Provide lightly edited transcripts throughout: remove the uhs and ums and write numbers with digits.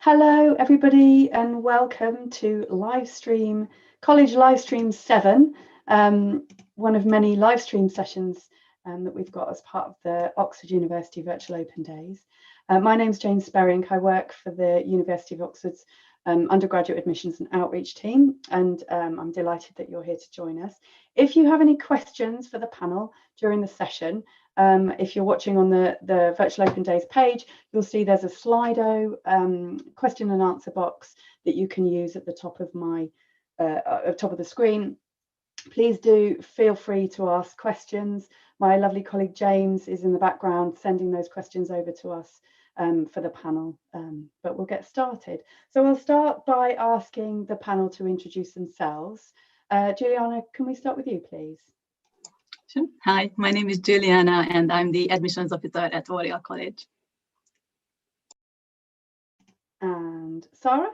Hello everybody and welcome to Livestream, College Livestream 7, one of many Livestream sessions that we've got as part of the Oxford University Virtual Open Days. My name's Jane Sperrink. I work for the University of Oxford's undergraduate admissions and outreach team, and I'm delighted that you're here to join us. If you have any questions for the panel during the session, if you're watching on the Virtual Open Days page, you'll see there's a Slido question and answer box that you can use at the top of the screen. Please do feel free to ask questions. My lovely colleague James is in the background sending those questions over to us for the panel, but we'll get started. So I'll start by asking the panel to introduce themselves. Juliana, can we start with you, please? Sure. Hi, my name is Juliana and I'm the admissions officer at Oriel College. And Sarah?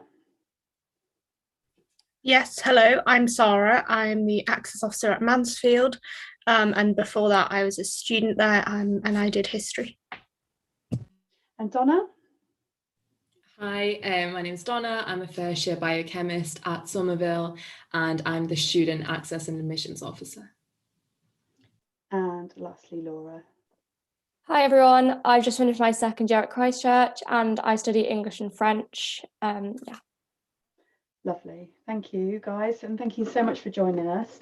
Yes, hello, I'm Sarah. I'm the Access Officer at Mansfield, and before that I was a student there and I did history. And Donna? Hi, my name is Donna. I'm a first year biochemist at Somerville and I'm the Student Access and Admissions Officer. And lastly, Laura. Hi everyone, I've just finished my second year at Christchurch and I study English and French. Yeah. Lovely, thank you guys, and thank you so much for joining us.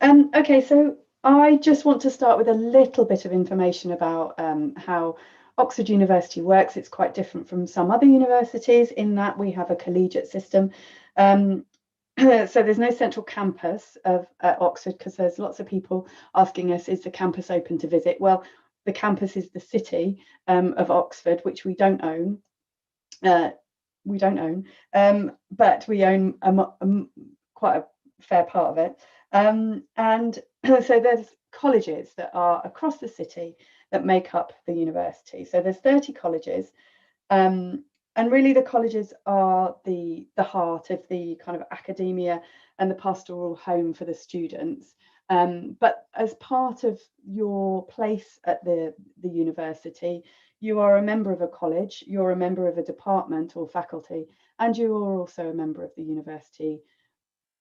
Okay, so I just want to start with a little bit of information about how Oxford University works. It's quite different from some other universities in that we have a collegiate system. So there's no central campus at Oxford, because there's lots of people asking us, is the campus open to visit? Well, the campus is the city of Oxford, which we don't own. But we own quite a fair part of it. And so there's colleges that are across the city that make up the university. So there's 30 colleges. And really the colleges are the heart of the kind of academia and the pastoral home for the students. But as part of your place at the university, you are a member of a college, you're a member of a department or faculty, and you are also a member of the university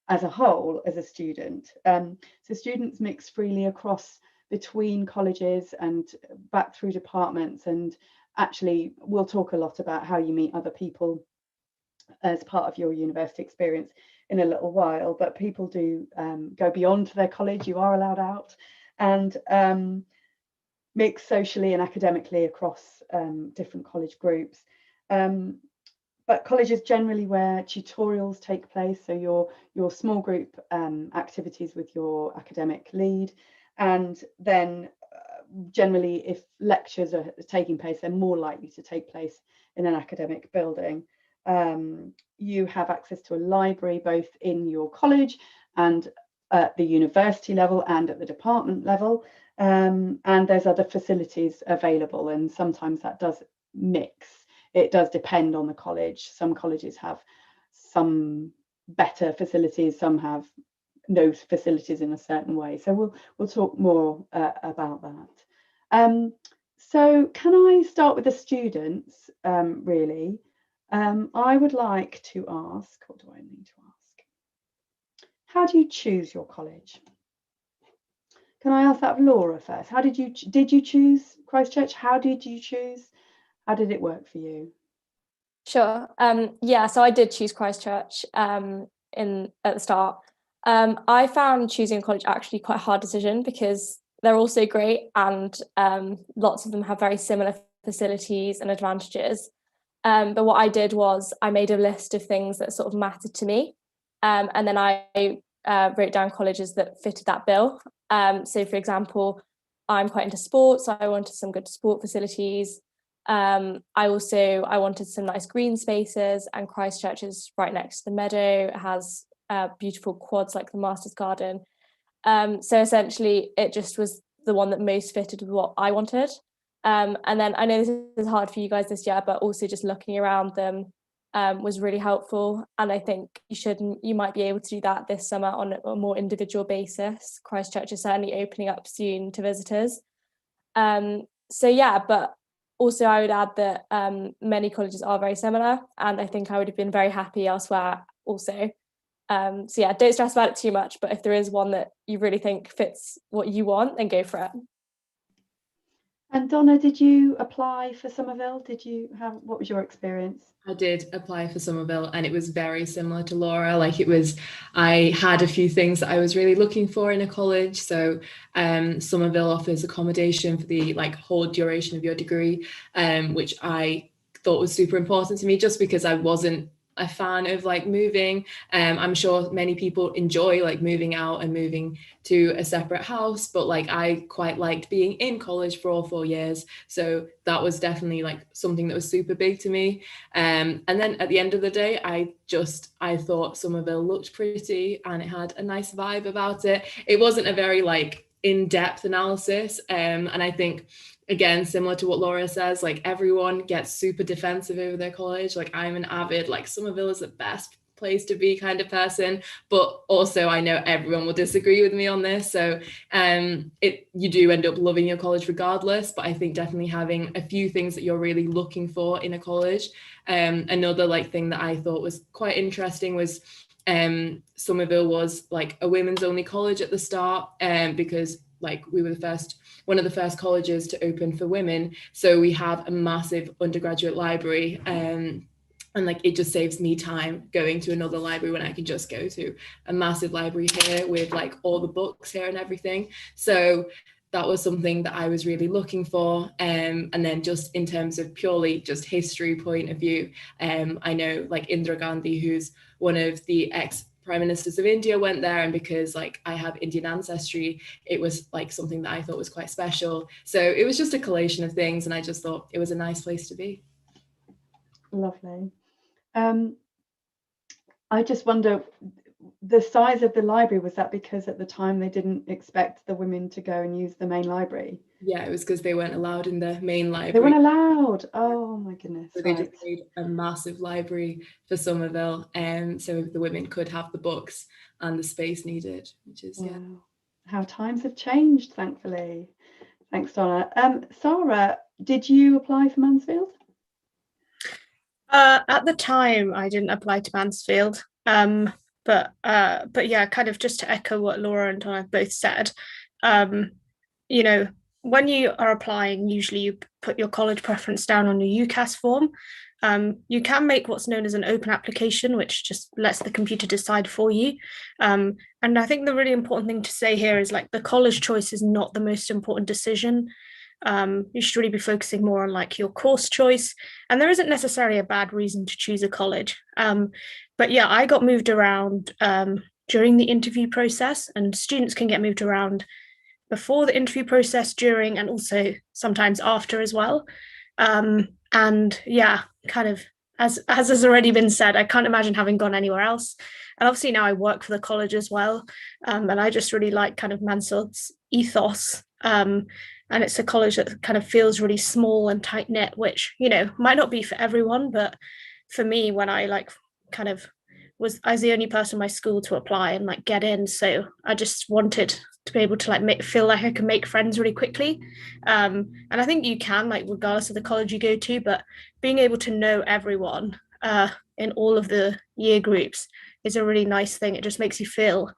as a whole, as a student. So students mix freely across between colleges and back through departments, and actually we'll talk a lot about how you meet other people as part of your university experience in a little while, but people do go beyond their college. You are allowed out and mix socially and academically across different college groups. But college is generally where tutorials take place, so your small group activities with your academic lead, and then generally if lectures are taking place, they're more likely to take place in an academic building. You have access to a library both in your college and at the university level and at the department level, and there's other facilities available, and sometimes that does mix. It does depend on the college. Some colleges have some better facilities, some have no facilities in a certain way. So we'll talk more about that. So can I start with the students, really? I would like to ask, what do I need to ask? How do you choose your college? Can I ask that of Laura first? How did you choose Christchurch? How did you choose? How did it work for you? Sure. Yeah, so I did choose Christchurch at the start. I found choosing college actually quite a hard decision because they're all so great and lots of them have very similar facilities and advantages. But what I did was I made a list of things that sort of mattered to me, and then I wrote down colleges that fitted that bill. So for example, I'm quite into sports, so I wanted some good sport facilities. I wanted some nice green spaces, and Christchurch is right next to the meadow. It has beautiful quads like the Master's Garden. So essentially it just was the one that most fitted with what I wanted. And then I know this is hard for you guys this year, but also just looking around them was really helpful. And I think you might be able to do that this summer on a more individual basis. Christchurch is certainly opening up soon to visitors. So yeah, but also, I would add that many colleges are very similar, and I think I would have been very happy elsewhere also. So yeah, don't stress about it too much, but if there is one that you really think fits what you want, then go for it. And Donna, did you apply for Somerville? What was your experience? I did apply for Somerville, and it was very similar to Laura. I had a few things that I was really looking for in a college. So Somerville offers accommodation for the whole duration of your degree, which I thought was super important to me, just because I wasn't a fan of moving. I'm sure many people enjoy moving out and moving to a separate house, but I quite liked being in college for all 4 years. So that was definitely something that was super big to me. And then at the end of the day, I thought Somerville looked pretty and it had a nice vibe about it. It wasn't a very in-depth analysis. And I think, again, similar to what Laura says, everyone gets super defensive over their college. I'm an avid, Somerville is the best place to be kind of person, but also I know everyone will disagree with me on this. So you do end up loving your college regardless, but I think definitely having a few things that you're really looking for in a college. Another thing that I thought was quite interesting was Somerville was a women's only college at the start, because we were one of the first colleges to open for women. So we have a massive undergraduate library, and it just saves me time going to another library when I can just go to a massive library here with all the books here and everything. So that was something that I was really looking for. And then just in terms of purely just history point of view, I know Indira Gandhi, who's one of the ex-prime ministers of India, went there, and because I have Indian ancestry, it was something that I thought was quite special. So it was just a collation of things, and I just thought it was a nice place to be. Lovely. I just wonder, the size of the library, was that because at the time they didn't expect the women to go and use the main library? Yeah, it was because they weren't allowed in the main library. They weren't allowed. Oh my goodness. So they just made a massive library for Somerville, and so the women could have the books and the space needed, which is wow. How times have changed, thankfully. Thanks, Donna. Sarah, did you apply for Mansfield? At the time, I didn't apply to Mansfield, but yeah, kind of just to echo what Laura and Donna both said, when you are applying, usually you put your college preference down on your UCAS form. You can make what's known as an open application, which just lets the computer decide for you. And I think the really important thing to say here is the college choice is not the most important decision. You should really be focusing more on your course choice, and there isn't necessarily a bad reason to choose a college. But yeah, I got moved around during the interview process, and students can get moved around before the interview process, during, and also sometimes after as well. And yeah, kind of as has already been said, I can't imagine having gone anywhere else. And obviously now I work for the college as well, and I just really like kind of Mansfield's ethos. And it's a college that kind of feels really small and tight knit, which might not be for everyone, but for me, when I I was the only person in my school to apply and get in, so I just wanted to be able to feel like I can make friends really quickly, and I think you can, regardless of the college you go to, but being able to know everyone in all of the year groups is a really nice thing. It just makes you feel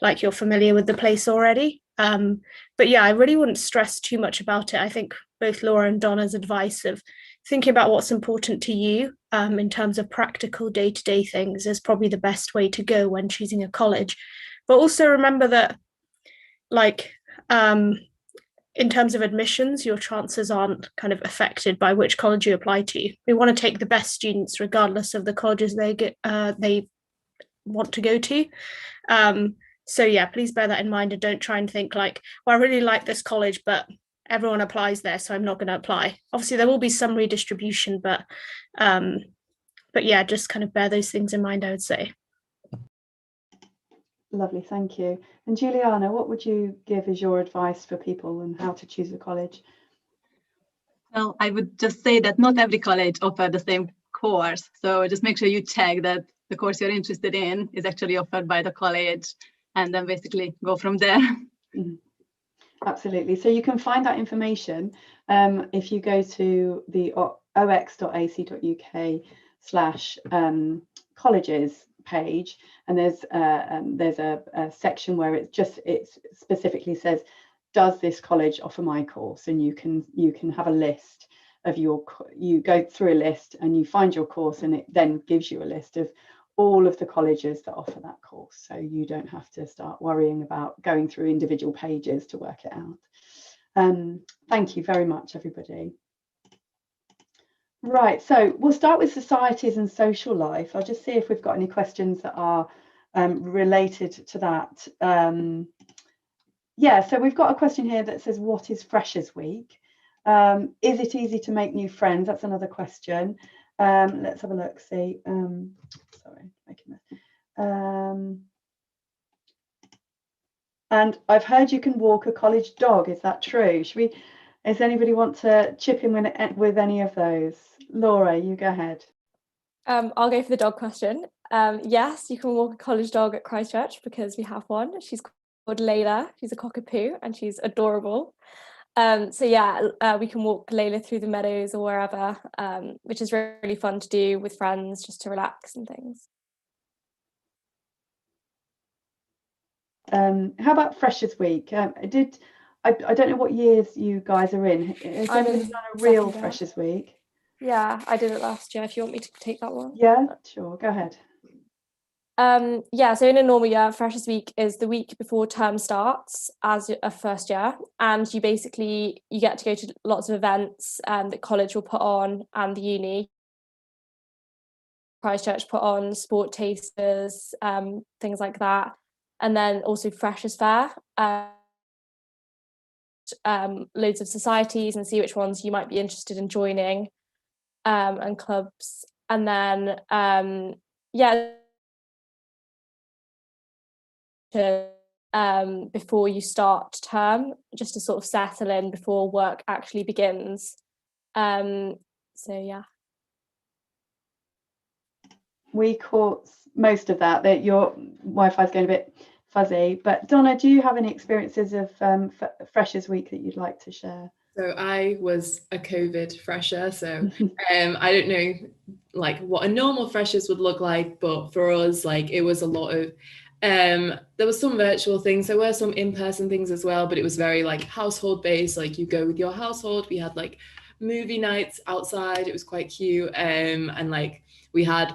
like you're familiar with the place already. But yeah, I really wouldn't stress too much about it. I think both Laura and Donna's advice of thinking about what's important to you in terms of practical day-to-day things is probably the best way to go when choosing a college. But also remember that in terms of admissions, your chances aren't kind of affected by which college you apply to. We want to take the best students regardless of the colleges they want to go to. So yeah, please bear that in mind, and don't try and think well, I really like this college, but everyone applies there, so I'm not going to apply. Obviously, there will be some redistribution, but yeah, just kind of bear those things in mind, I would say. Lovely, thank you. And Juliana, what would you give as your advice for people and how to choose a college? Well, I would just say that not every college offers the same course, so just make sure you check that the course you're interested in is actually offered by the college, and then basically go from there. Mm-hmm. Absolutely. So you can find that information if you go to the ox.ac.uk/colleges page, and there's a section where it specifically says, does this college offer my course? And you can have a list of you go through a list and you find your course, and it then gives you a list of all of the colleges that offer that course, so you don't have to start worrying about going through individual pages to work it out. Thank you very much, everybody. Right, so we'll start with societies and social life. I'll just see if we've got any questions that are related to that. Yeah, so we've got a question here that says, what is Freshers Week? Is it easy to make new friends? That's another question. Let's have a look, see. Sorry, making this. And I've heard you can walk a college dog. Is that true? Does anybody want to chip in with any of those? Laura, you go ahead. I'll go for the dog question. Yes, you can walk a college dog at Christchurch because we have one. She's called Layla. She's a cockapoo and she's adorable. So yeah, we can walk Layla through the meadows or wherever, which is really fun to do with friends, just to relax and things. How about Freshers Week? I don't know what years you guys are in. Has anybody done a real Freshers Week? Yeah, I did it last year. If you want me to take that one. Yeah, sure. Go ahead. Yeah, so in a normal year, Freshers Week is the week before term starts as a first year, and you get to go to lots of events that college will put on, and the uni. Christchurch put on sport tasters, things like that, and then also Freshers Fair. Loads of societies and see which ones you might be interested in joining, and clubs, and then yeah. Before you start term, just to sort of settle in before work actually begins. So yeah. We caught most of that. That your Wi-Fi is going a bit fuzzy. But Donna, do you have any experiences of Freshers Week that you'd like to share? So I was a COVID fresher, so I don't know like what a normal freshers would look like, but for us, like it was a lot of there was some virtual things, there were some in-person things as well, but it was very like household based, like you go with your household. We had like movie nights outside, it was quite cute, and like we had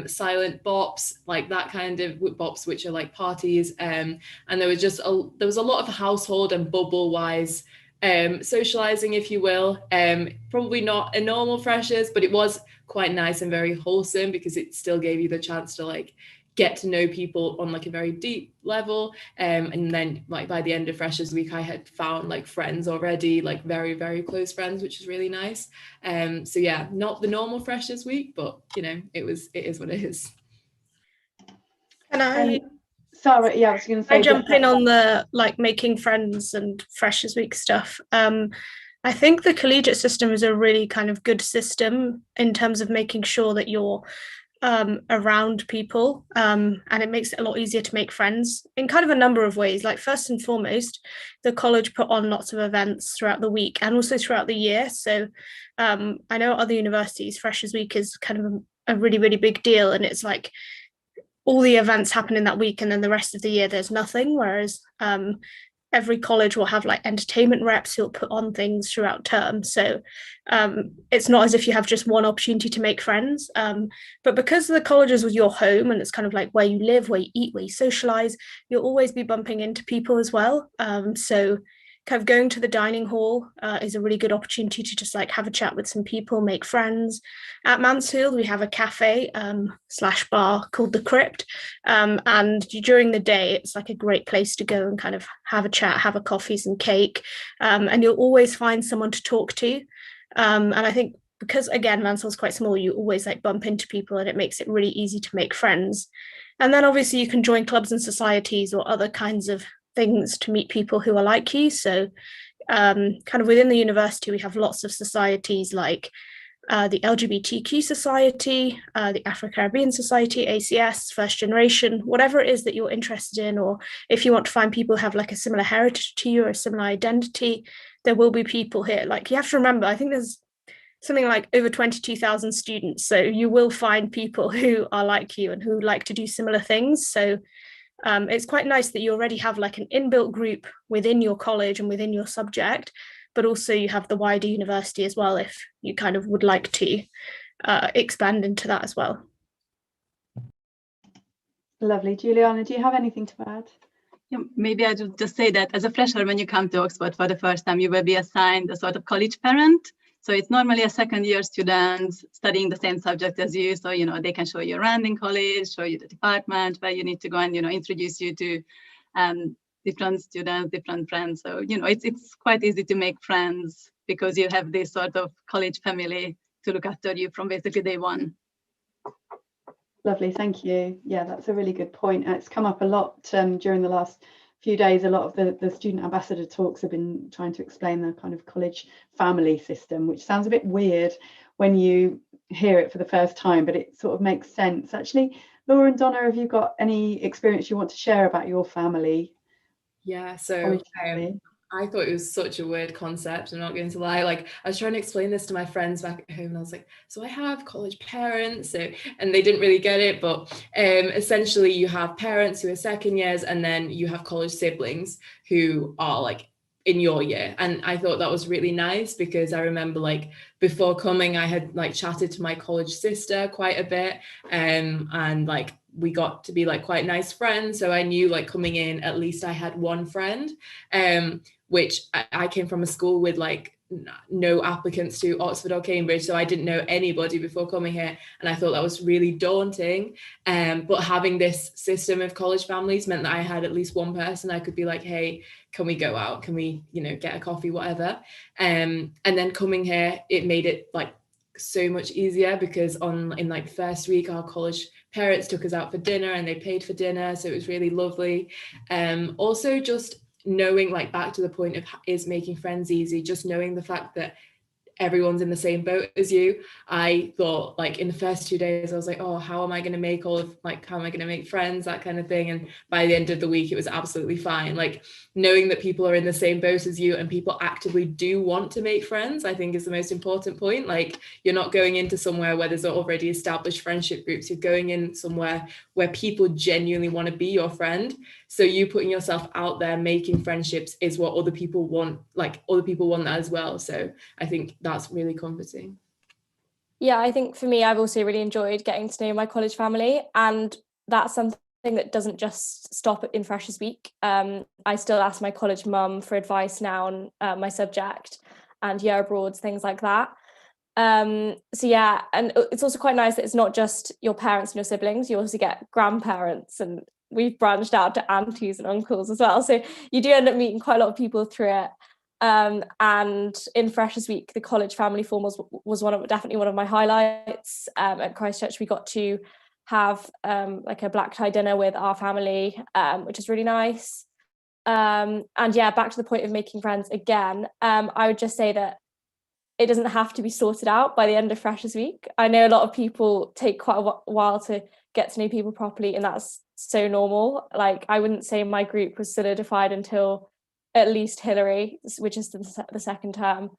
silent bops, like that kind of bops, which are like parties, and there was a lot of household and bubble wise socializing, if you will. Probably not a normal freshers, but it was quite nice and very wholesome because it still gave you the chance to like get to know people on like a very deep level, and then like by the end of Freshers Week I had found like friends already, like very, very close friends, which is really nice. So yeah, not the normal Freshers Week, but you know, it is what it is. And Sarah, yeah, I was going to say, I jump in on the like making friends and Freshers Week stuff. I think the collegiate system is a really kind of good system in terms of making sure that you're around people, and it makes it a lot easier to make friends in kind of a number of ways. Like first and foremost, the college put on lots of events throughout the week and also throughout the year. So I know at other universities, Freshers Week is kind of a really, really big deal, and it's like all the events happen in that week, and then the rest of the year there's nothing. Whereas every college will have like entertainment reps who'll put on things throughout term. So it's not as if you have just one opportunity to make friends. But because the college is your home and it's kind of like where you live, where you eat, where you socialize, you'll always be bumping into people as well. So kind of going to the dining hall is a really good opportunity to just like have a chat with some people, make friends. At Mansfield, we have a cafe / bar called The Crypt. And during the day, it's like a great place to go and kind of have a chat, have a coffee, some cake. And you'll always find someone to talk to. And I think because, again, Mansfield's quite small, you always like bump into people and it makes it really easy to make friends. And then obviously you can join clubs and societies or other kinds of things to meet people who are like you. So kind of within the university, we have lots of societies like the LGBTQ Society, the Afro-Caribbean Society, ACS, First Generation, whatever it is that you're interested in, or if you want to find people who have like a similar heritage to you or a similar identity, there will be people here. Like, you have to remember, I think there's something like over 22,000 students. So you will find people who are like you and who like to do similar things. So it's quite nice that you already have like an inbuilt group within your college and within your subject, but also you have the wider university as well, if you kind of would like to expand into that as well. Lovely. Juliana, do you have anything to add? Yeah, maybe I should just say that as a fresher, when you come to Oxford for the first time, you will be assigned a sort of college parent. So it's normally a second year student studying the same subject as you. So, they can show you around in college, show you the department where you need to go and, introduce you to different students, different friends. So, it's quite easy to make friends because you have this sort of college family to look after you from basically day one. Lovely, thank you. Yeah, that's a really good point. It's come up a lot during the last few days. A lot of the student ambassador talks have been trying to explain the kind of college family system, which sounds a bit weird when you hear it for the first time, but it sort of makes sense. Actually, Laura and Donna, have you got any experience you want to share about your family? Yeah, so I thought it was such a weird concept, I'm not going to lie. Like, I was trying to explain this to my friends back at home, and I was like, so I have college parents, and they didn't really get it, but essentially you have parents who are second years, and then you have college siblings who are like in your year. And I thought that was really nice, because I remember like before coming, I had like chatted to my college sister quite a bit, and like we got to be like quite nice friends. So I knew like coming in, at least I had one friend, which I came from a school with like no applicants to Oxford or Cambridge, so I didn't know anybody before coming here, and I thought that was really daunting. But having this system of college families meant that I had at least one person I could be like, hey, can we go out? Can we, get a coffee, whatever? And then coming here, it made it like so much easier, because in like first week, our college parents took us out for dinner and they paid for dinner, so it was really lovely. Also, just knowing, like, back to the point of, is making friends easy, just knowing the fact that everyone's in the same boat as you. I thought, like, in the first 2 days I was like, oh, how am I going to make friends, that kind of thing. And by the end of the week, it was absolutely fine. Like, knowing that people are in the same boat as you and people actively do want to make friends, I think is the most important point. Like, you're not going into somewhere where there's already established friendship groups. You're going in somewhere where people genuinely want to be your friend. So you putting yourself out there, making friendships, is what other people want. Like, other people want that as well. So I think that's really comforting. Yeah, I think for me, I've also really enjoyed getting to know my college family, and that's something that doesn't just stop in Freshers Week. I still ask my college mum for advice now on my subject and year abroads, things like that. So yeah, and it's also quite nice that it's not just your parents and your siblings, you also get grandparents, and we've branched out to aunties and uncles as well. So you do end up meeting quite a lot of people through it. And in Freshers Week, the college family forum was definitely one of my highlights. At Christchurch, we got to have like a black tie dinner with our family, which is really nice. And yeah, back to the point of making friends again, I would just say that it doesn't have to be sorted out by the end of Freshers Week. I know a lot of people take quite a while to get to know people properly, and that's so normal. Like, I wouldn't say my group was solidified until at least Hillary, which is the second term.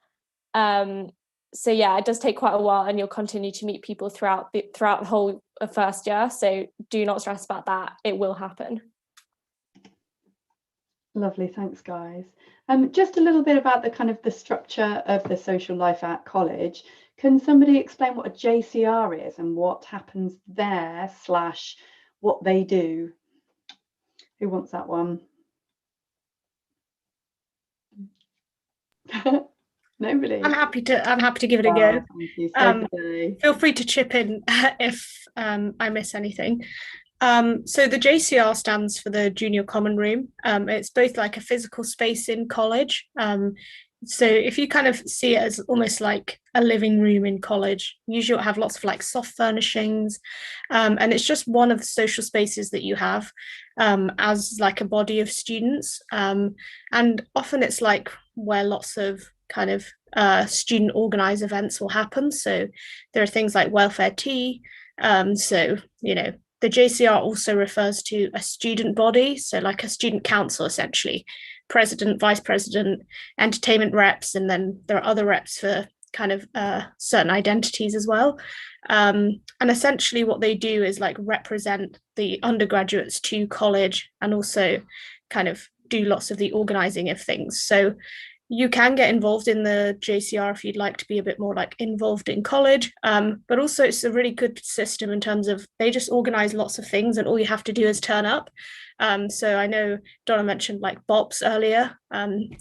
So yeah, it does take quite a while, and you'll continue to meet people throughout the whole first year. So do not stress about that. It will happen. Lovely, thanks, guys. Just a little bit about the kind of the structure of the social life at college. Can somebody explain what a JCR is and what happens there / what they do? Who wants that one? Nobody. I'm happy to give it a go. Thank you. So feel free to chip in if I miss anything. So the JCR stands for the Junior Common Room. It's both like a physical space in college. So if you kind of see it as almost like a living room in college, usually it'll have lots of like soft furnishings, and it's just one of the social spaces that you have as like a body of students. And often it's like where lots of kind of student organized events will happen. So there are things like welfare tea. So, you know, the JCR also refers to a student body, so like a student council, essentially, president, vice president, entertainment reps, and then there are other reps for kind of certain identities as well. And essentially what they do is like represent the undergraduates to college and also kind of do lots of the organizing of things. So you can get involved in the JCR if you'd like to be a bit more like involved in college, but also it's a really good system in terms of they just organize lots of things and all you have to do is turn up. So I know Donna mentioned like bops earlier.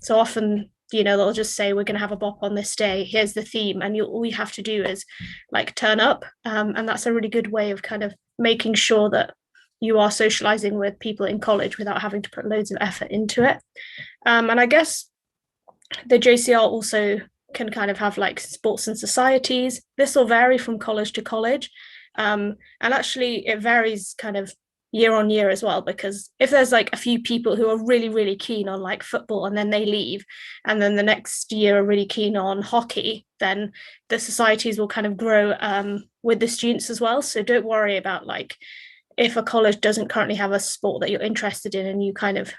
So often, you know, they'll just say we're going to have a bop on this day, here's the theme, and all you have to do is like turn up, and that's a really good way of kind of making sure that you are socializing with people in college without having to put loads of effort into it. And I guess the JCR also can kind of have like sports and societies. This will vary from college to college. And actually it varies kind of year on year as well, because if there's like a few people who are really, really keen on like football and then they leave, and then the next year are really keen on hockey, then the societies will kind of grow with the students as well. So don't worry about like, if a college doesn't currently have a sport that you're interested in and you kind of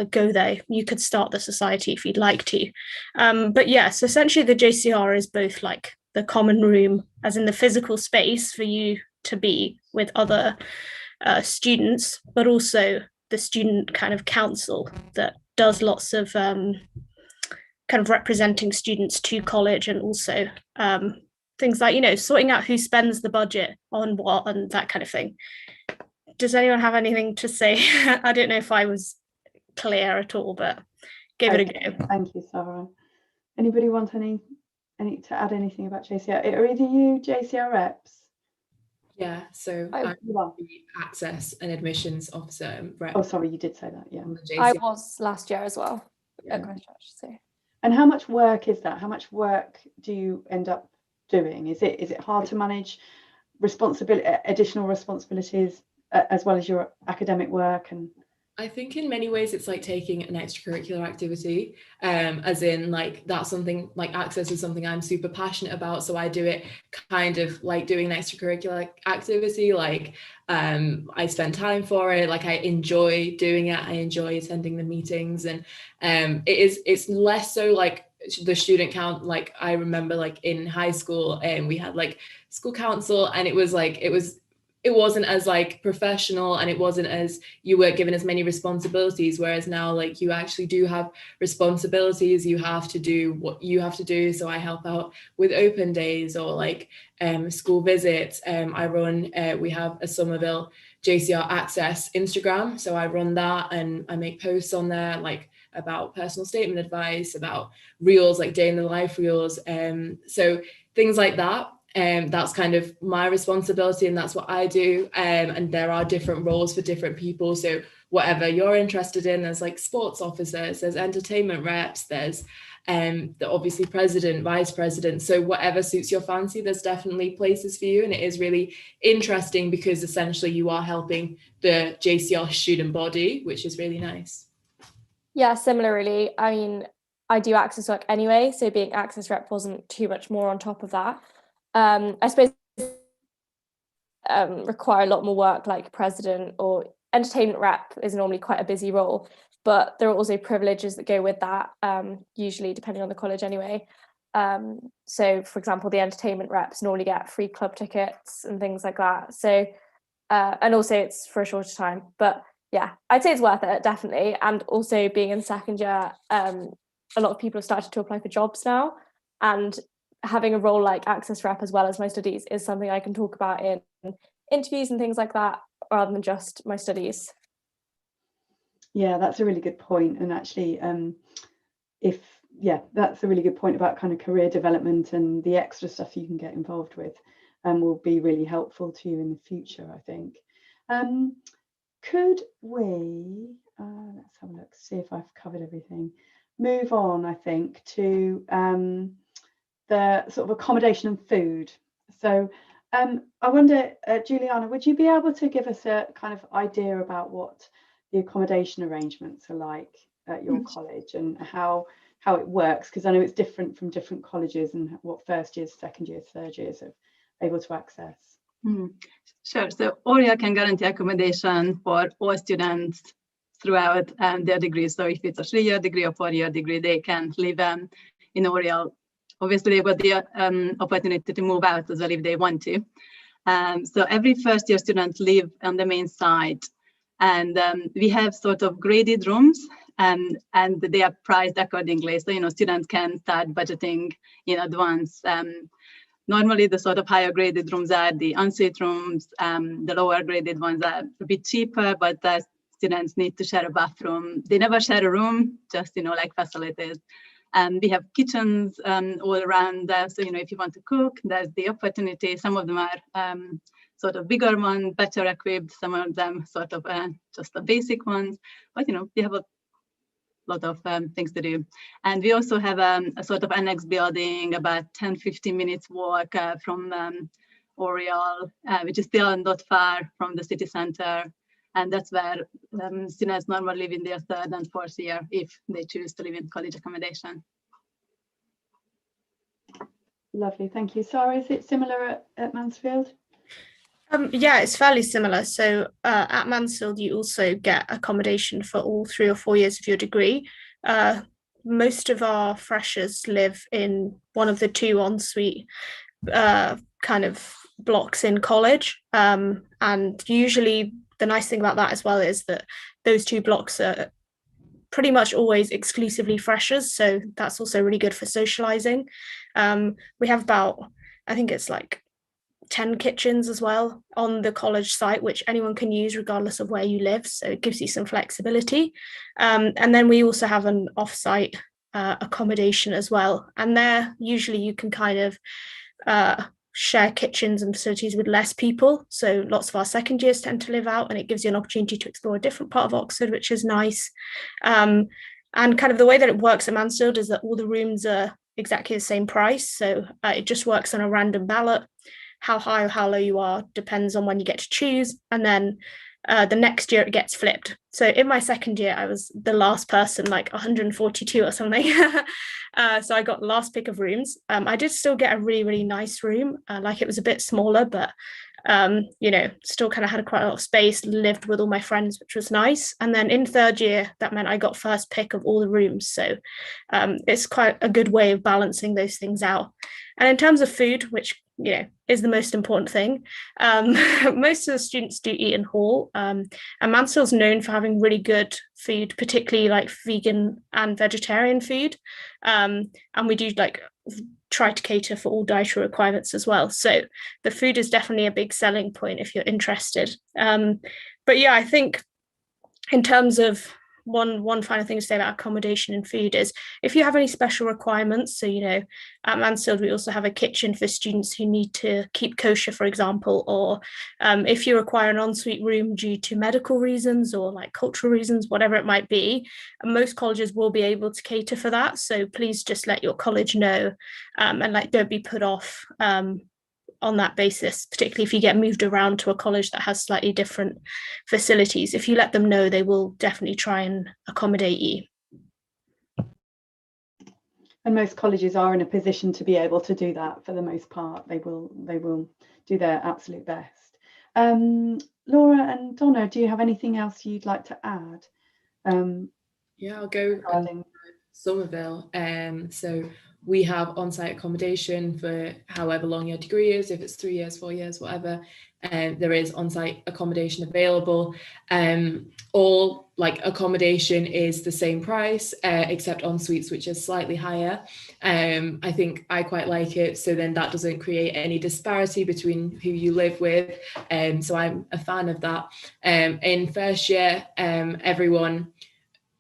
go there, you could start the society if you'd like to. But yes, essentially the JCR is both like the common room, as in the physical space for you to be with other students, but also the student kind of council that does lots of kind of representing students to college, and also things like, you know, sorting out who spends the budget on what and that kind of thing. Does anyone have anything to say? I don't know if I was clear at all, but give it a go. Thank you, Sarah. Anybody want any to add anything about JCR? Are either you JCR reps? Yeah, so I'm the access and admissions officer rep. Oh, sorry, you did say that. Yeah, I was last year as well at Christchurch. So. And how much work is that? How much work do you end up doing? Is it hard to manage additional responsibilities as well as your academic work? And I think in many ways it's like taking an extracurricular activity, as in like that's something like access is something I'm super passionate about. So I do it kind of like doing an extracurricular activity, like I spend time for it, like I enjoy doing it, I enjoy attending the meetings, and it's less so like the student count. Like I remember like in high school and we had like school council, and it wasn't as like professional, and it wasn't as, you weren't given as many responsibilities, whereas now like you actually do have responsibilities, you have to do what you have to do. So I help out with open days or like school visits. I run, we have a Somerville JCR Access Instagram, so I run that and I make posts on there like about personal statement advice, about reels, like day in the life reels, so things like that. That's kind of my responsibility and that's what I do. And there are different roles for different people. So whatever you're interested in, there's like sports officers, there's entertainment reps, there's the obviously president, vice president. So whatever suits your fancy, there's definitely places for you. And it is really interesting because essentially you are helping the JCR student body, which is really nice. Yeah, similarly. I mean, I do access work anyway, so being access rep wasn't too much more on top of that. I suppose require a lot more work, like president or entertainment rep is normally quite a busy role, but there are also privileges that go with that, usually depending on the college anyway. So for example, the entertainment reps normally get free club tickets and things like that. So and also it's for a shorter time, but yeah, I'd say it's worth it, definitely. And also being in second year, a lot of people have started to apply for jobs now, and having a role like access rep as well as my studies is something I can talk about in interviews and things like that, rather than just my studies. Yeah, that's a really good point. And actually, that's a really good point about kind of career development, and the extra stuff you can get involved with will be really helpful to you in the future, I think. Could we, let's have a look, see if I've covered everything. Move on, I think, to the sort of accommodation and food. So I wonder, Juliana, would you be able to give us a kind of idea about what the accommodation arrangements are like at your college, and how how it works, because I know it's different from different colleges and what first years, second years, third years are able to access. Sure. So Oriel can guarantee accommodation for all students throughout their degree. So if it's a 3-year degree or 4-year degree, they can live in Oriel. Obviously, they've got the opportunity to move out as well if they want to. So every first year student live on the main site, and we have sort of graded rooms, and they are priced accordingly. So, you know, students can start budgeting in advance. Normally, the sort of higher graded rooms are the ensuite rooms. The lower graded ones are a bit cheaper, but the students need to share a bathroom. They never share a room, just, you know, like facilities. And we have kitchens all around there. So, you know, if you want to cook, there's the opportunity. Some of them are sort of bigger ones, better equipped. Some of them sort of just the basic ones. But, you know, we have a lot of things to do. And we also have a sort of annex building about 10-15 minutes walk from Oriel, which is still not far from the city center. And that's where students normally live in their 3rd and 4th year if they choose to live in college accommodation. Lovely, thank you. Sarah, is it similar at Mansfield? Yeah, it's fairly similar. So at Mansfield, you also get accommodation for all 3 or 4 years of your degree. Most of our freshers live in one of the 2 ensuite kind of blocks in college. And usually the nice thing about that as well is that those 2 blocks are pretty much always exclusively freshers. So that's also really good for socializing. We have about, I think it's like 10 kitchens as well on the college site, which anyone can use regardless of where you live. So it gives you some flexibility. And then we also have an off-site accommodation as well. And there, usually you can kind of share kitchens and facilities with less people. So lots of our second years tend to live out, and it gives you an opportunity to explore a different part of Oxford, which is nice. And kind of the way that it works at Mansfield is that all the rooms are exactly the same price. So it just works on a random ballot. How high or how low you are depends on when you get to choose. And then the next year it gets flipped. So in my second year, I was the last person, like 142 or something. So I got the last pick of rooms. I did still get a really, really nice room. Like it was a bit smaller, but you know, still kind of had quite a lot of space, lived with all my friends, which was nice. And then in 3rd year, that meant I got first pick of all the rooms. So it's quite a good way of balancing those things out. And in terms of food, which, you know, is the most important thing, most of the students do eat in hall. And Mansfield's known for having really good food, particularly like vegan and vegetarian food. And we do like try to cater for all dietary requirements as well. So the food is definitely a big selling point if you're interested. But yeah, I think in terms of one final thing to say about accommodation and food is if you have any special requirements, so, you know, at Mansfield, we also have a kitchen for students who need to keep kosher, for example, or if you require an ensuite room due to medical reasons or like cultural reasons, whatever it might be, most colleges will be able to cater for that. So please just let your college know and like don't be put off on that basis, particularly if you get moved around to a college that has slightly different facilities. If you let them know, they will definitely try and accommodate you. And most colleges are in a position to be able to do that for the most part. They will do their absolute best. Laura and Donna, do you have anything else you'd like to add? Yeah, I'll go Somerville. So we have on-site accommodation for however long your degree is, if it's 3 years, 4 years, whatever. There is on-site accommodation available. All like accommodation is the same price, except en suites, which is slightly higher. I think I quite like it. So then that doesn't create any disparity between who you live with. So I'm a fan of that. In first year, everyone,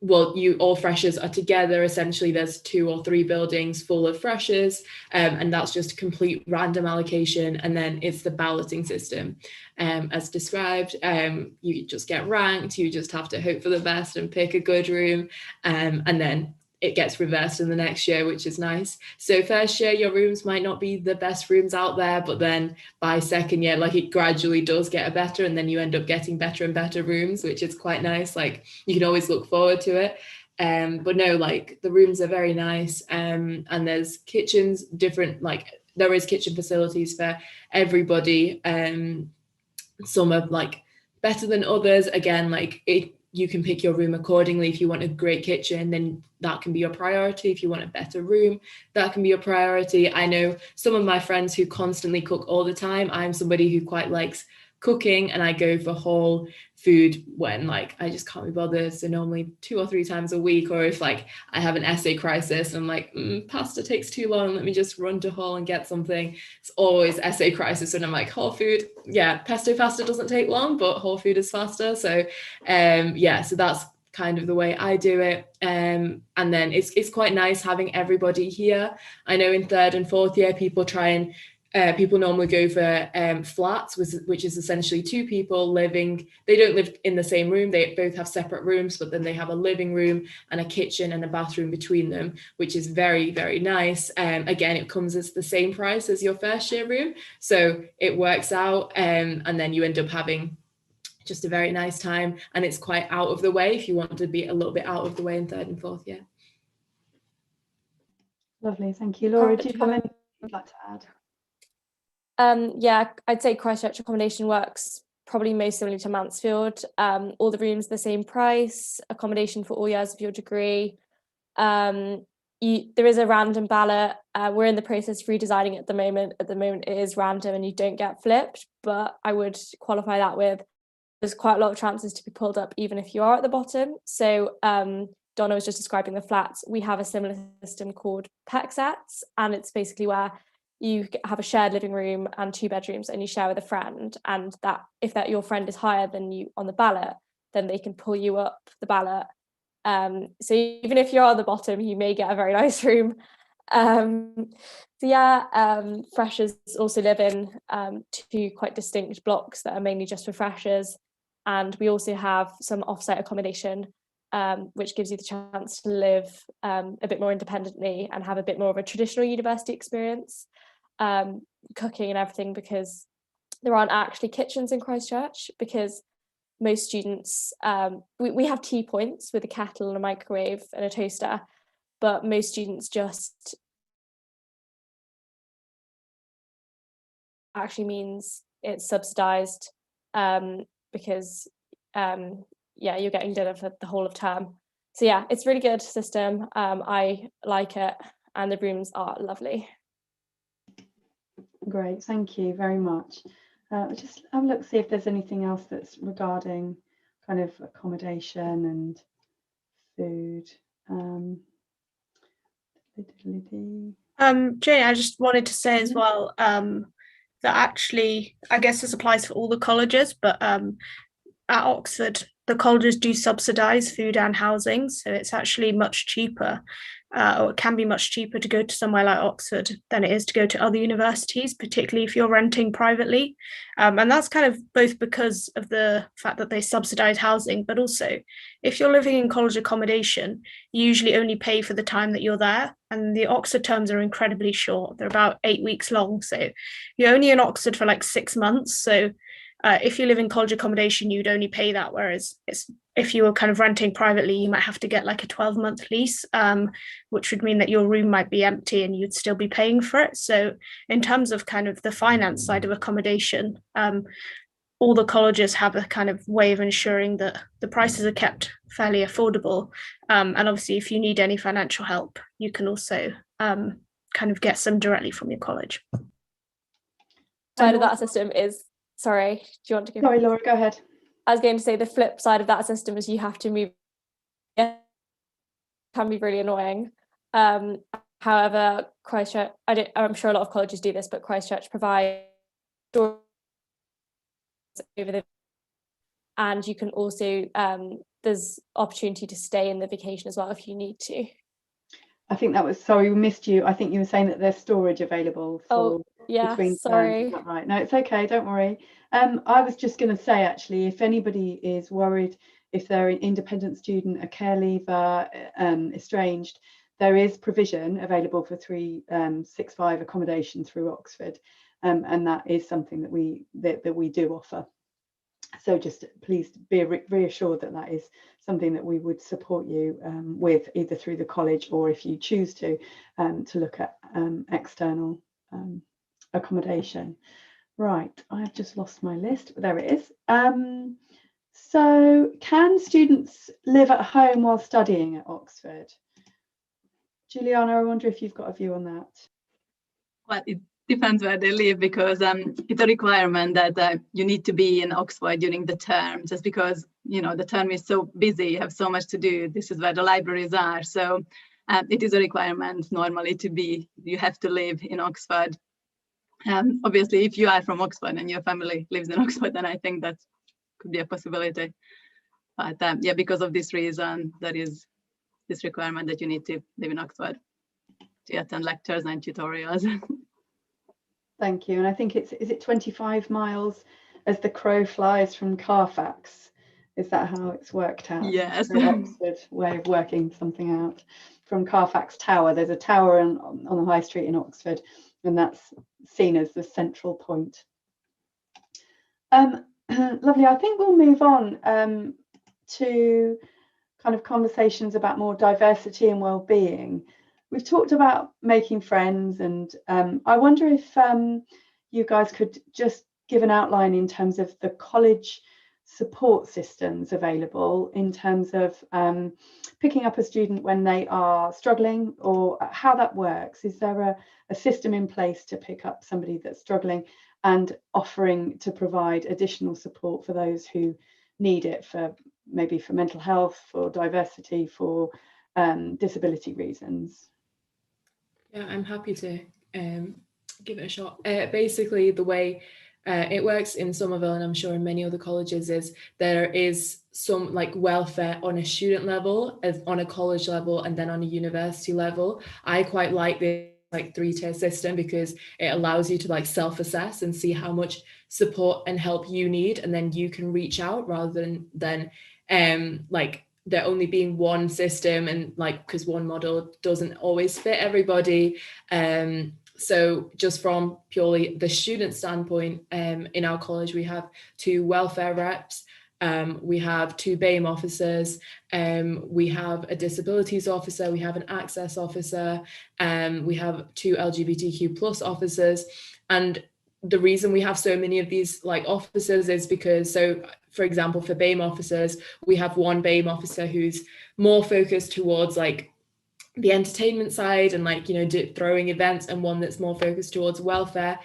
well, all freshers are together. Essentially, there's 2 or 3 buildings full of freshers, and that's just complete random allocation. And then it's the balloting system, as described. You just get ranked. You just have to hope for the best and pick a good room, and then it gets reversed in the next year, which is nice. So first year, your rooms might not be the best rooms out there, but then by second year, like it gradually does get better, and then you end up getting better and better rooms, which is quite nice. Like you can always look forward to it. But no, like the rooms are very nice, and there's kitchens, different, like there is kitchen facilities for everybody. Some are like better than others. Again, like you can pick your room accordingly. If you want a great kitchen, then that can be your priority. If you want a better room, that can be your priority. I know some of my friends who constantly cook all the time. I'm somebody who quite likes cooking, and I go for whole food when like I just can't be bothered. So normally 2 or 3 times a week, or if like I have an essay crisis and I'm like, pasta takes too long, let me just run to Hull and get something. It's always essay crisis when I'm like, whole food, yeah, pesto pasta doesn't take long, but whole food is faster. So yeah, so that's kind of the way I do it. And then it's quite nice having everybody here. I know in 3rd and 4th year people try and people normally go for flats, which is essentially 2 people living. They don't live in the same room. They both have separate rooms, but then they have a living room and a kitchen and a bathroom between them, which is very, very nice. Again, it comes as the same price as your first year room. So it works out, and then you end up having just a very nice time. And it's quite out of the way if you want to be a little bit out of the way in 3rd and 4th year. Lovely, thank you. Laura, do you have anything you'd like to add? Yeah, I'd say Christchurch accommodation works probably most similarly to Mansfield. All the rooms the same price, accommodation for all years of your degree. There is a random ballot. We're in the process of redesigning it at the moment. At the moment, it is random and you don't get flipped, but I would qualify that with there's quite a lot of chances to be pulled up even if you are at the bottom. So Donna was just describing the flats. We have a similar system called PECSETs, and it's basically where you have a shared living room and 2 bedrooms and you share with a friend, and that if that your friend is higher than you on the ballot, then they can pull you up the ballot. So even if you're on the bottom, you may get a very nice room. So yeah, freshers also live in 2 quite distinct blocks that are mainly just for freshers, and we also have some offsite accommodation, which gives you the chance to live a bit more independently and have a bit more of a traditional university experience, cooking and everything, because there aren't actually kitchens in Christchurch, because most students, we have tea points with a kettle and a microwave and a toaster, but most students just actually means it's subsidized, because yeah, you're getting dinner for the whole of term. So yeah, it's a really good system. I like it, and the rooms are lovely. Great, thank you very much. Just have a look, see if there's anything else that's regarding kind of accommodation and food. Jane, I just wanted to say as well that actually, I guess this applies for all the colleges, but at Oxford, the colleges do subsidise food and housing, so it's actually much cheaper, or it can be much cheaper to go to somewhere like Oxford than it is to go to other universities, particularly if you're renting privately. And that's kind of both because of the fact that they subsidise housing, but also if you're living in college accommodation, you usually only pay for the time that you're there. And the Oxford terms are incredibly short. They're about 8 weeks long. So you're only in Oxford for like 6 months. So if you live in college accommodation, you'd only pay that. Whereas if you were kind of renting privately, you might have to get like a 12-month lease, which would mean that your room might be empty and you'd still be paying for it. So in terms of kind of the finance side of accommodation, all the colleges have a kind of way of ensuring that the prices are kept fairly affordable. And obviously, if you need any financial help, you can also kind of get some directly from your college. Side of that system is, sorry, do you want to go? Sorry, Laura, go ahead. I was going to say the flip side of that system is you have to move. It can be really annoying. However, Christchurch, I'm sure a lot of colleges do this, but Christchurch provides over the, and you can also there's opportunity to stay in the vacation as well if you need to. I think that was, sorry, we missed you. I think you were saying that there's storage available for yeah, between sorry. terms. Is that right? No, it's okay, don't worry. I was just going to say, actually, if anybody is worried, if they're an independent student, a care leaver, estranged, there is provision available for 365 accommodation through Oxford, and that is something that we do offer. So just please be reassured that that is something that we would support you with, either through the college or if you choose to look at external accommodation. Right, I've just lost my list. There it is. So can students live at home while studying at Oxford? Juliana, I wonder if you've got a view on that. Well, it depends where they live, because it's a requirement that you need to be in Oxford during the term, just because, you know, the term is so busy, you have so much to do. This is where the libraries are. So it is a requirement normally you have to live in Oxford. Obviously, if you are from Oxford and your family lives in Oxford, then I think that could be a possibility. But yeah, because of this reason, there is this requirement that you need to live in Oxford to attend lectures and tutorials. Thank you. And I think is it 25 miles as the crow flies from Carfax? Is that how it's worked out? Yes. The Oxford way of working something out. From Carfax Tower, there's a tower on the high street in Oxford, and that's seen as the central point. Lovely. I think we'll move on to kind of conversations about more diversity and well-being. We've talked about making friends, and I wonder if you guys could just give an outline in terms of the college support systems available, in terms of picking up a student when they are struggling, or how that works. Is there a system in place to pick up somebody that's struggling and offering to provide additional support for those who need it, for maybe for mental health, for diversity, for disability reasons? Yeah, I'm happy to give it a shot. Basically, the way it works in Somerville, and I'm sure in many other colleges, is there is some like welfare on a student level, on a college level, and then on a university level. I quite like this like 3-tier system because it allows you to like self-assess and see how much support and help you need, and then you can reach out, rather than like there only being one system, and like because one model doesn't always fit everybody. So just from purely the student standpoint, in our college we have 2 welfare reps, we have 2 BAME officers, we have a disabilities officer, we have an access officer, we have 2 LGBTQ plus officers. And the reason we have so many of these like officers is because, so for example, for BAME officers, we have 1 BAME officer who's more focused towards like the entertainment side and like, you know, throwing events, and 1 that's more focused towards welfare,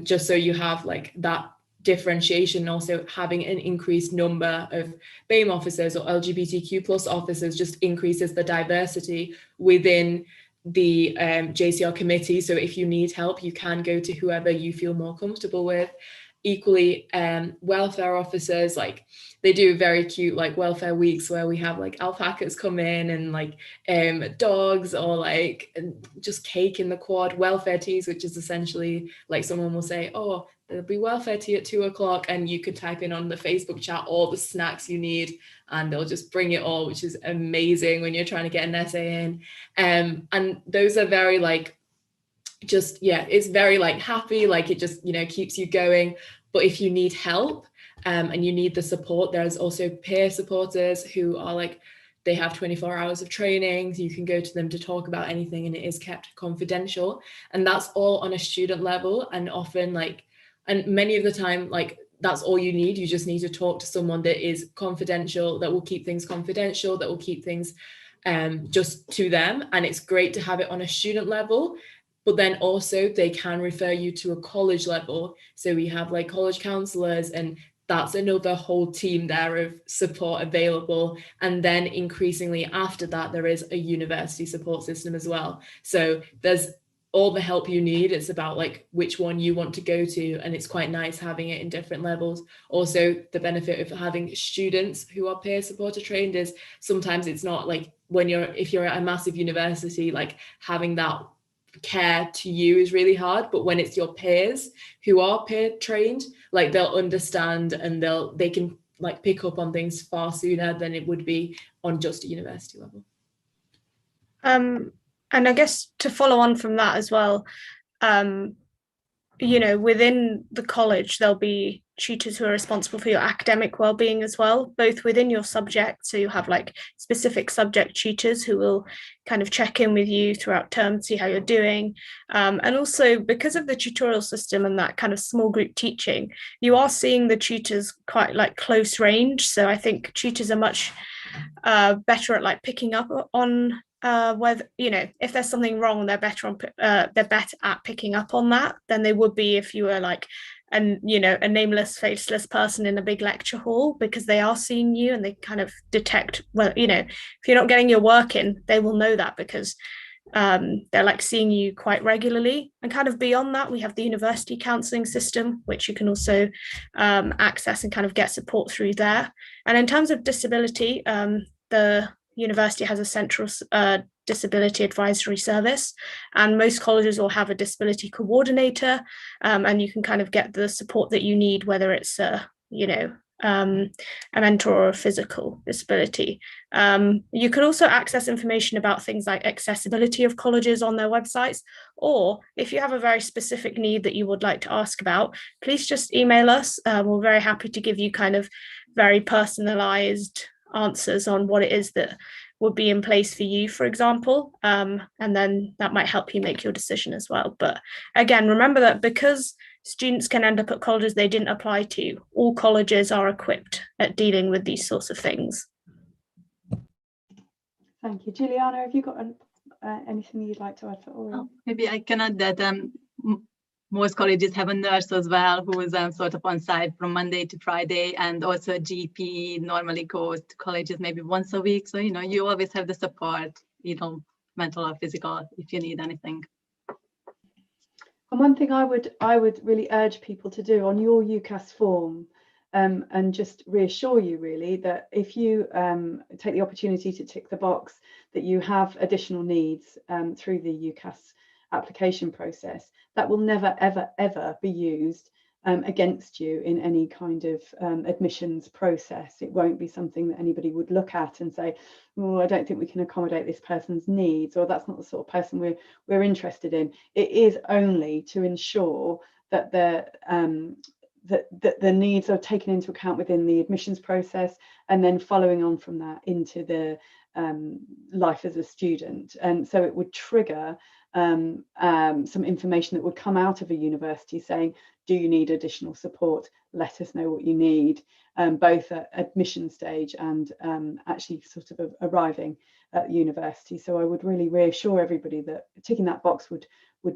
just so you have like that differentiation. Also having an increased number of BAME officers or LGBTQ plus officers just increases the diversity within the JCR committee. So if you need help, you can go to whoever you feel more comfortable with. Equally, welfare officers, like they do very cute like welfare weeks where we have like alpacas come in, and like dogs, or like just cake in the quad. Welfare teas, which is essentially like someone will say, oh, there'll be welfare tea at 2 o'clock, and you could type in on the Facebook chat all the snacks you need, and they'll just bring it all, which is amazing when you're trying to get an essay in. And those are very like, just, yeah, it's very like happy, like it just, you know, keeps you going. But if you need help and you need the support, there's also peer supporters who are like, they have 24 hours of training, so you can go to them to talk about anything, and it is kept confidential. And that's all on a student level, and often like, and many of the time, like that's all you need. You just need to talk to someone that is confidential, that will keep things confidential, that will keep things just to them. And it's great to have it on a student level. But then also they can refer you to a college level. So we have like college counselors, and that's another whole team there of support available. And then increasingly after that, there is a university support system as well. So there's all the help you need. It's about like which one you want to go to. And it's quite nice having it in different levels. Also, the benefit of having students who are peer supporter trained is sometimes it's not like if you're at a massive university, like having that care to you is really hard, but when it's your peers who are peer trained, like they'll understand, and they can like pick up on things far sooner than it would be on just a university level. And I guess to follow on from that as well, within the college, there'll be tutors who are responsible for your academic well-being as well, both within your subject. So you have like specific subject tutors who will kind of check in with you throughout term, see how you're doing. And also because of the tutorial system and that kind of small group teaching, you are seeing the tutors quite like close range. So I think tutors are much better at like picking up on whether, if there's something wrong, they're better at picking up on that than they would be if you were like a nameless, faceless person in a big lecture hall, because they are seeing you and they kind of detect, well, if you're not getting your work in, they will know that because they're like seeing you quite regularly. And kind of beyond that, we have the university counselling system, which you can also access and kind of get support through there. And in terms of disability, the university has a central disability advisory service, and most colleges will have a disability coordinator, and you can kind of get the support that you need, whether it's a mental or a physical disability. You can also access information about things like accessibility of colleges on their websites, or if you have a very specific need that you would like to ask about, please just email us. We're very happy to give you kind of very personalized answers on what it is that would be in place for you, for example, and then that might help you make your decision as well. But again, remember that because students can end up at colleges they didn't apply to, all colleges are equipped at dealing with these sorts of things. Thank you. Juliana, have you got anything you'd like to add for Oriel? Maybe I can add that most colleges have a nurse as well who is sort of on site from Monday to Friday, and also a GP normally goes to colleges maybe once a week. So, you always have the support, mental or physical, if you need anything. And one thing I would really urge people to do on your UCAS form, and just reassure you really that if you take the opportunity to tick the box that you have additional needs through the UCAS application process, that will never ever be used against you in any kind of admissions process. It won't be something that anybody would look at and say, oh, I don't think we can accommodate this person's needs, or that's not the sort of person we're interested in. It is only to ensure that the needs are taken into account within the admissions process, and then following on from that into the life as a student. And so it would trigger some information that would come out of a university saying, do you need additional support? Let us know what you need, both at admission stage and actually sort of arriving at university. So I would really reassure everybody that ticking that box would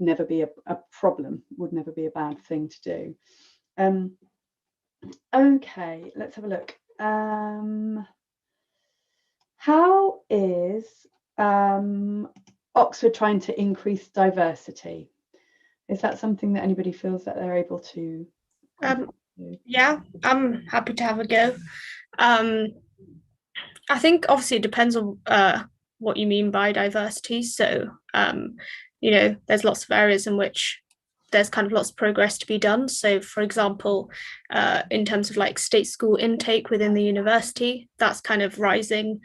never be a problem, would never be a bad thing to do. Okay, let's have a look. How is Oxford trying to increase diversity? Is that something that anybody feels that they're able to do? Yeah, I'm happy to have a go. I think obviously it depends on what you mean by diversity. So, there's lots of areas in which there's kind of lots of progress to be done. So, for example, in terms of like state school intake within the university, that's kind of rising.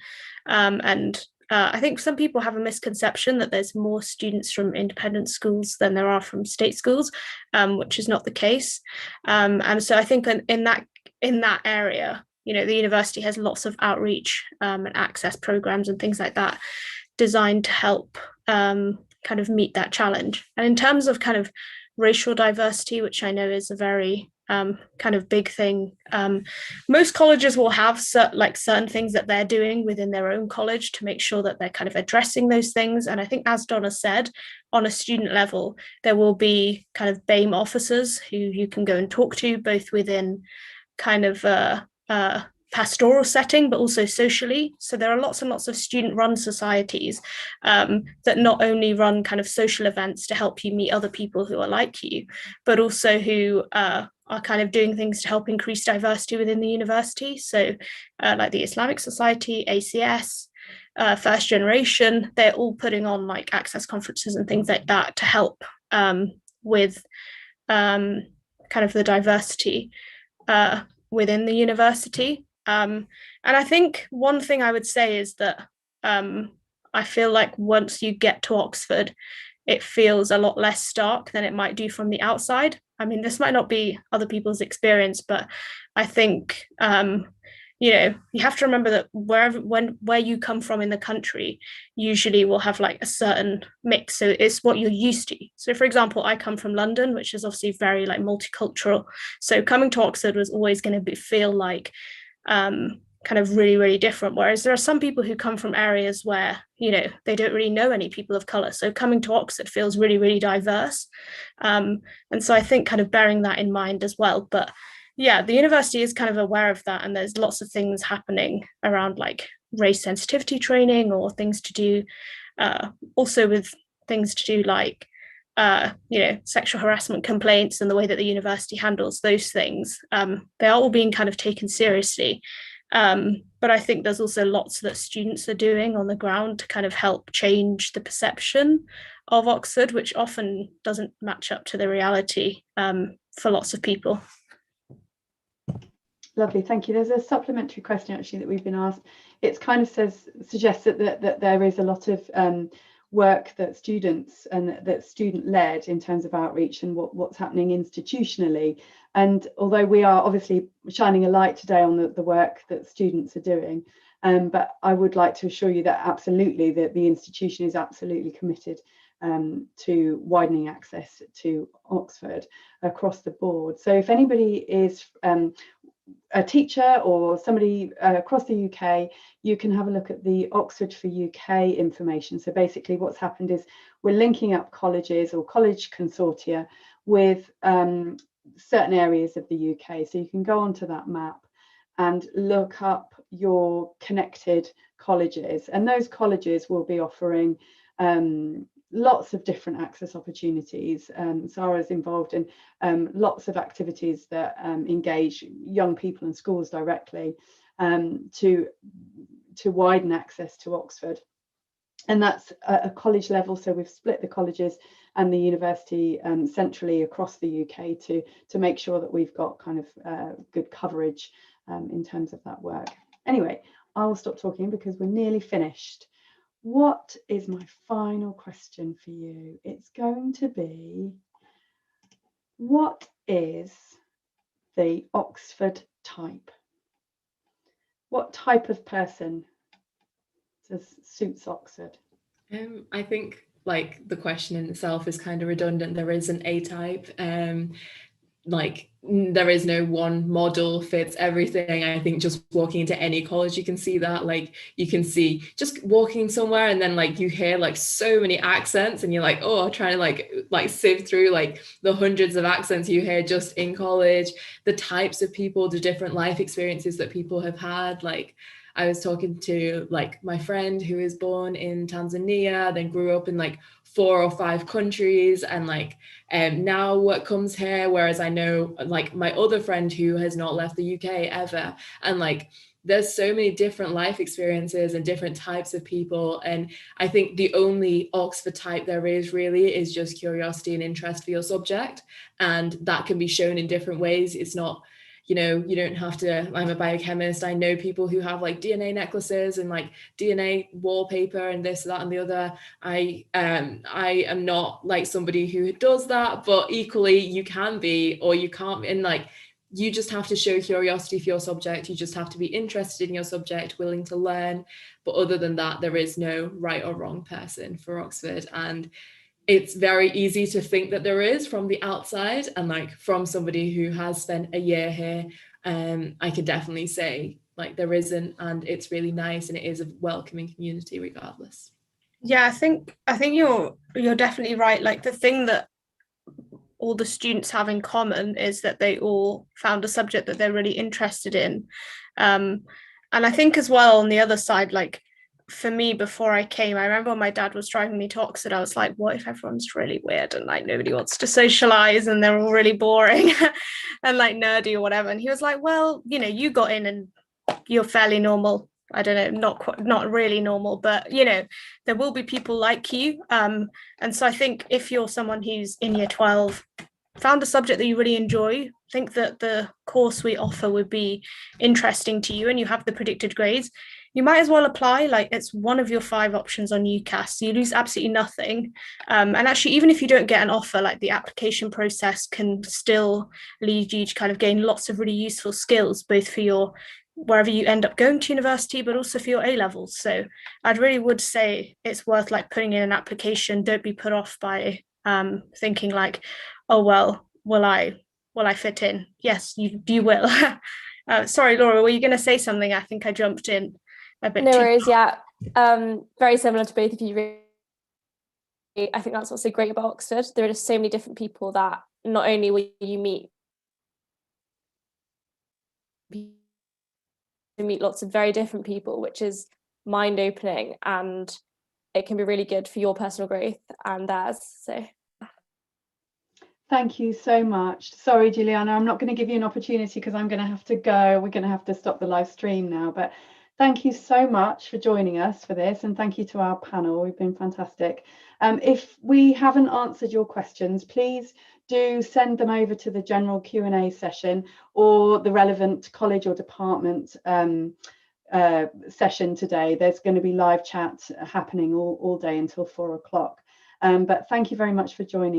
And I think some people have a misconception that there's more students from independent schools than there are from state schools, which is not the case. And so I think in that area, the university has lots of outreach and access programs and things like that designed to help kind of meet that challenge. And in terms of kind of racial diversity, which I know is a very kind of big thing, most colleges will have certain things that they're doing within their own college to make sure that they're kind of addressing those things. And I think, as Donna said, on a student level, there will be kind of BAME officers who you can go and talk to, both within kind of pastoral setting, but also socially. So there are lots and lots of student-run societies that not only run kind of social events to help you meet other people who are like you, but also who are kind of doing things to help increase diversity within the university. So like the Islamic Society, ACS, First Generation, they're all putting on like access conferences and things like that to help with kind of the diversity within the university. And I think one thing I would say is that I feel like once you get to Oxford, it feels a lot less stark than it might do from the outside. I mean, this might not be other people's experience, but I think you know, you have to remember that where you come from in the country usually will have like a certain mix. So it's what you're used to. So for example, I come from London, which is obviously very like multicultural. So coming to Oxford was always going to feel like kind of really, really different. Whereas there are some people who come from areas where, you know, they don't really know any people of colour. So coming to Oxford feels really, really diverse. And so I think kind of bearing that in mind as well. But yeah, the university is kind of aware of that. And there's lots of things happening around like race sensitivity training or things to do also with things to do like you know, sexual harassment complaints and the way that the university handles those things. They are all being kind of taken seriously. But I think there's also lots that students are doing on the ground to kind of help change the perception of Oxford, which often doesn't match up to the reality for lots of people. Lovely, thank you. There's a supplementary question actually that we've been asked. It kind of suggests that there is a lot of work that students and that student led in terms of outreach and what's happening institutionally. And although we are obviously shining a light today on the work that students are doing, but I would like to assure you that absolutely that the institution is absolutely committed to widening access to Oxford across the board. So if anybody is a teacher or somebody across the UK, you can have a look at the Oxford for UK information. So basically what's happened is we're linking up colleges or college consortia with certain areas of the UK. So you can go onto that map and look up your connected colleges, and those colleges will be offering lots of different access opportunities. Sarah's involved in lots of activities that engage young people and schools directly to widen access to Oxford. And that's a college level. So we've split the colleges and the university centrally across the UK to make sure that we've got kind of good coverage in terms of that work. Anyway, I will stop talking because we're nearly finished. What is my final question for you? It's going to be, what is the Oxford type? What type of person suits Oxford? I think like the question in itself is kind of redundant. There isn't a type. Like there is no one model fits everything. I think just walking into any college, you can see that. Like you can see just walking somewhere and then like you hear like so many accents and you're like, oh, trying to like sift through like the hundreds of accents you hear just in college, the types of people, the different life experiences that people have had. Like I was talking to like my friend who was born in Tanzania, then grew up in like 4 or 5 countries, and like now what comes here, whereas I know like my other friend who has not left the UK ever, and like there's so many different life experiences and different types of people. And I think the only Oxford type there is really is just curiosity and interest for your subject, and that can be shown in different ways. It's not, you know, you don't have to, I'm a biochemist. I know people who have like DNA necklaces and like DNA wallpaper and this, that, and the other. I am not like somebody who does that, but equally you can be, or you can't. And like, you just have to show curiosity for your subject. You just have to be interested in your subject, willing to learn. But other than that, there is no right or wrong person for Oxford. And it's very easy to think that there is from the outside, and like from somebody who has spent a year here, I can definitely say like there isn't, and it's really nice and it is a welcoming community regardless. Yeah, I think you're definitely right. Like the thing that all the students have in common is that they all found a subject that they're really interested in. And I think as well on the other side, like for me, before I came, I remember when my dad was driving me to Oxford, I was like, what if everyone's really weird and like nobody wants to socialize and they're all really boring and like nerdy or whatever? And he was like, well, you know, you got in and you're fairly normal. I don't know, not really normal, but you know, there will be people like you. And so I think if you're someone who's in year 12 found a subject that you really enjoy, think that the course we offer would be interesting to you, and you have the predicted grades, you might as well apply. Like, it's one of your 5 options on UCAS, so you lose absolutely nothing. And actually, even if you don't get an offer, like, the application process can still lead you to kind of gain lots of really useful skills, both for your wherever you end up going to university, but also for your A levels. So I'd really would say it's worth like putting in an application. Don't be put off by thinking like, oh well, will I fit in? Yes, you will. Sorry, Laura, were you going to say something? I think I jumped in a bit. No worries. Yeah, very similar to both of you. Really, I think that's what's so great about Oxford. There are just so many different people that not only will you meet lots of very different people, which is mind-opening, and it can be really good for your personal growth and theirs. So thank you so much. Sorry, Juliana, I'm not going to give you an opportunity because I'm going to have to go. We're going to have to stop the live stream now, but thank you so much for joining us for this, and thank you to our panel. We've been fantastic. If we haven't answered your questions, please do send them over to the general Q&A session or the relevant college or department session today. There's going to be live chat happening all day until 4 o'clock. But thank you very much for joining.